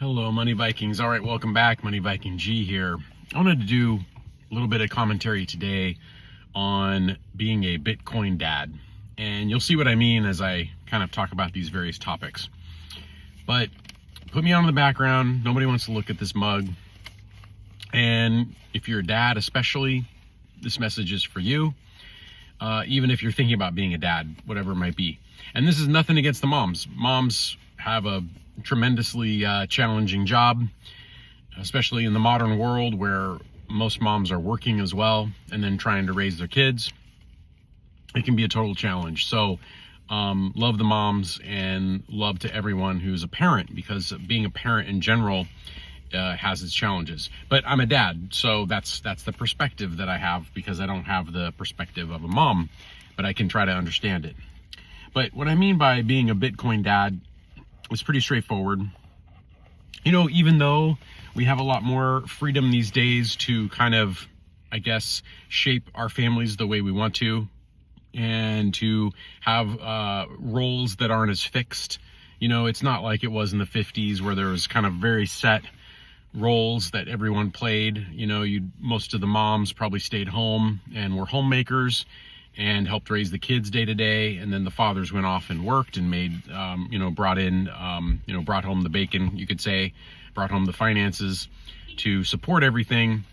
Hello, Money Vikings. All right, welcome back. Money Viking G here. I wanted to do a little bit of commentary today on being a Bitcoin dad. And you'll see what I mean as I kind of talk about these various topics. But put me on in the background. Nobody wants to look at this mug. And if you're a dad especially, this message is for you. Even if you're thinking about being a dad, whatever it might be. And this is nothing against the moms. Moms have a tremendously challenging job, especially in the modern world where most moms are working as well and then trying to raise their kids. It can be a total challenge. So love the moms and love to everyone who's a parent, because being a parent in general has its challenges. But I'm a dad, so that's the perspective that I have, because I don't have the perspective of a mom, but I can try to understand it. But what I mean by being a Bitcoin dad, it's pretty straightforward. You know, even though we have a lot more freedom these days to kind of, I guess, shape our families the way we want to, and to have roles that aren't as fixed. You know, it's not like it was in the 50s where there was kind of very set roles that everyone played. You know, most of the moms probably stayed home and were homemakers and helped raise the kids day to day, and then the fathers went off and worked and made, brought home the bacon, you could say, brought home the finances to support everything.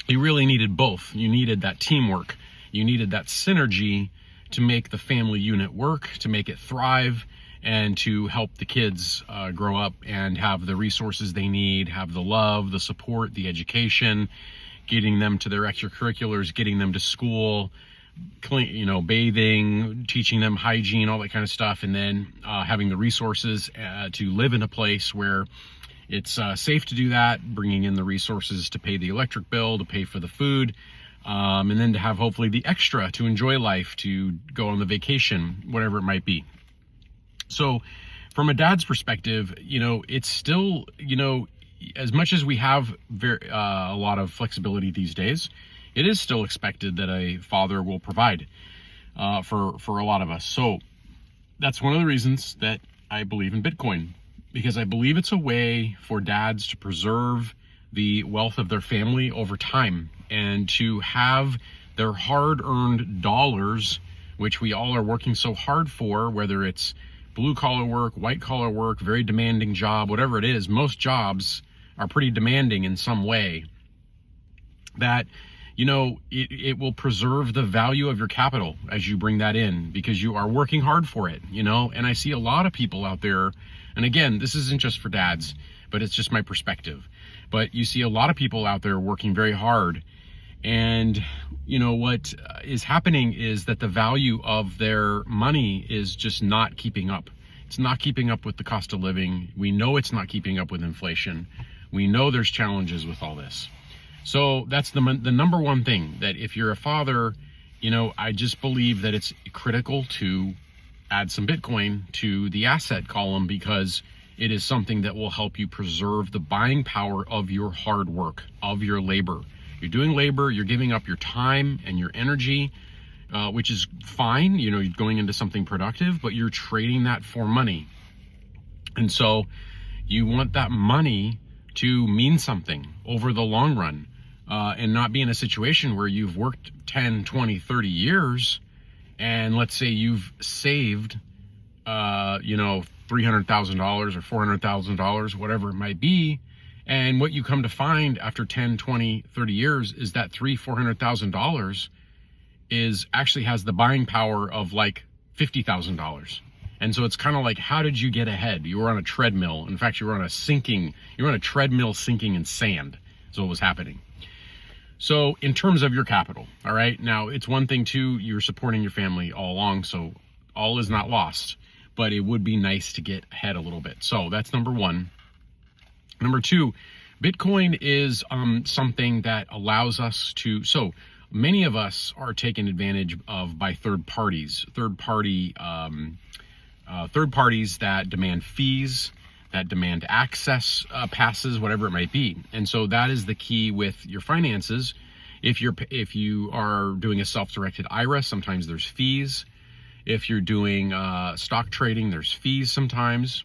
You really needed both. You needed that teamwork. You needed that synergy to make the family unit work, to make it thrive, and to help the kids grow up and have the resources they need, have the love, the support, the education, getting them to their extracurriculars, getting them to school, clean, bathing, teaching them hygiene, all that kind of stuff, and then having the resources to live in a place where it's safe to do that, bringing in the resources to pay the electric bill, to pay for the food, and then to have hopefully the extra to enjoy life, to go on the vacation, whatever it might be. So from a dad's perspective, it's still, as much as we have a lot of flexibility these days, it is still expected that a father will provide for a lot of us. So that's one of the reasons that I believe in Bitcoin, because I believe it's a way for dads to preserve the wealth of their family over time, and to have their hard-earned dollars, which we all are working so hard for, whether it's blue-collar work, white-collar work, very demanding job, whatever it is. Most jobs are pretty demanding in some way. That it will preserve the value of your capital as you bring that in, because you are working hard for it, and I see a lot of people out there, and again, this isn't just for dads, but it's just my perspective, but you see a lot of people out there working very hard, and what is happening is that the value of their money is just not keeping up. It's not keeping up with the cost of living. We know it's not keeping up with inflation. We know there's challenges with all this. So that's the number one thing, that if you're a father, I just believe that it's critical to add some Bitcoin to the asset column, because it is something that will help you preserve the buying power of your hard work, of your labor. You're doing labor, you're giving up your time and your energy, which is fine. You're going into something productive, but you're trading that for money. And so you want that money to mean something over the long run. And not be in a situation where you've worked 10, 20, 30 years, and let's say you've saved, $300,000 or $400,000, whatever it might be. And what you come to find after 10, 20, 30 years is that $400,000 actually has the buying power of like $50,000. And so it's kind of like, how did you get ahead? You were on a treadmill. In fact, you were on a treadmill sinking in sand. That's what was happening. So in terms of your capital, all right, now it's one thing too, you're supporting your family all along, so all is not lost, but it would be nice to get ahead a little bit. So that's number one. Number two, Bitcoin is something that allows us to, so many of us are taken advantage of by third parties that demand fees, that demand access passes, whatever it might be. And so that is the key with your finances. If you are doing a self-directed IRA, sometimes there's fees. If you're doing stock trading, there's fees sometimes.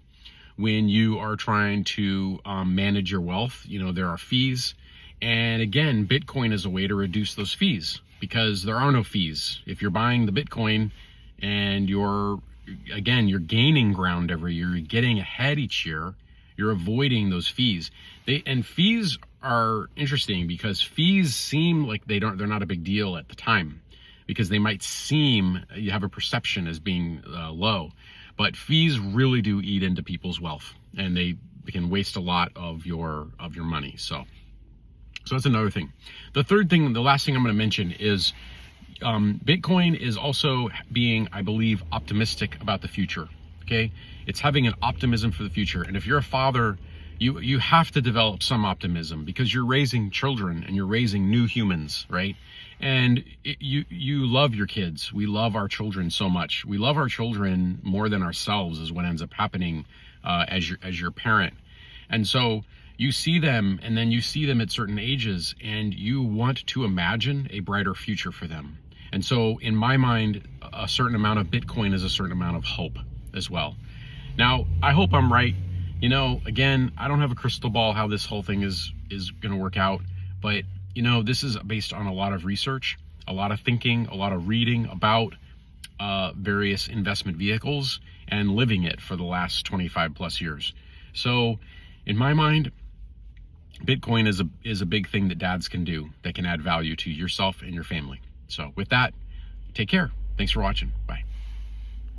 when you are trying to manage your wealth. You know, there are fees. And again, Bitcoin is a way to reduce those fees because there are no fees. If you're buying the Bitcoin and you're gaining ground every year, you're getting ahead each year, you're avoiding those fees. And fees are interesting because fees seem like they're not a big deal at the time, because they might seem, you have a perception as being low, but fees really do eat into people's wealth, and they can waste a lot of your money. So that's another thing. The third thing, the last thing I'm going to mention is Bitcoin is also being, I believe, optimistic about the future. Okay, it's having an optimism for the future, and if you're a father, you have to develop some optimism because you're raising children and you're raising new humans, right? And you love your kids. We love our children so much. We love our children more than ourselves is what ends up happening as your parent. And so you see them, and then you see them at certain ages, and you want to imagine a brighter future for them. And so in my mind, a certain amount of Bitcoin is a certain amount of hope as well. Now, I hope I'm right. You know, again, I don't have a crystal ball how this whole thing is going to work out, but you know, this is based on a lot of research, a lot of thinking, a lot of reading about various investment vehicles and living it for the last 25 plus years. So in my mind, Bitcoin is a big thing that dads can do that can add value to yourself and your family. So with that, take care. Thanks for watching. Bye.